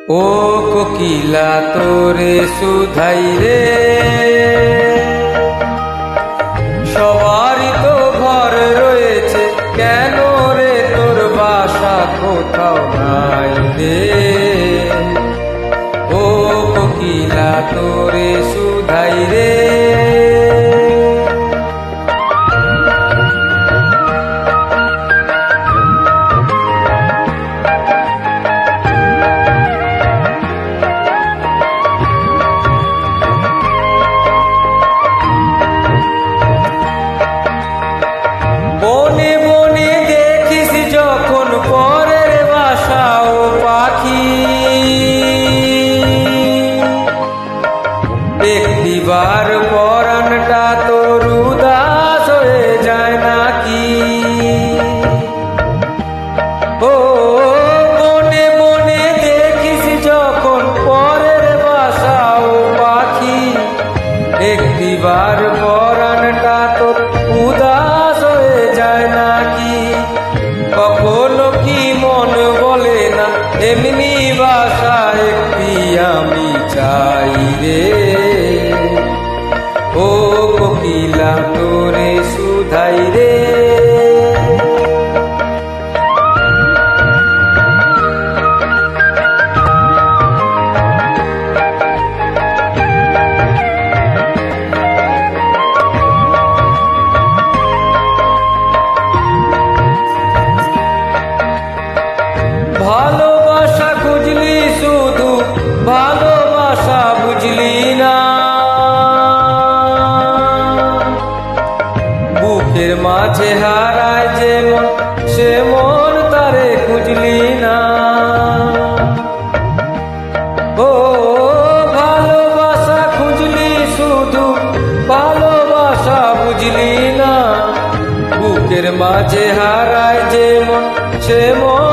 ও কোকিলা তোরে সুধাই রে, সবারই তো ঘর রয়েছে, কেন রে তোর বাসা কোথাও নাই রে। ও কোকিলা তোরে সুধাই রে, বনে বনে দেখিস যখন পরের বাসা ও পাখি, দেখবার পরাণটা তোর উদাস হয়ে যায় নাকি। ও বনে বনে দেখিস যখন পরের বাসা ও পাখি, দেখবার পরাণটা তোর উদাস হয়ে যায় নাকি। কখনো কি মন বলে না এমনি বাসা একটি আমি চাই রে। ও কোকিলা তোরে সুধাই রে, ভালোবাসা খুঁজলি শুধু ভালোবাসা বুঝলি না, বুকের মাঝে হারায় যে মন সে মন তারে খুঁজলি না। ও ভালোবাসা খুঁজলি শুধু ভালোবাসা বুঝলি না, বুকের মাঝে হারায় যে মন সে মন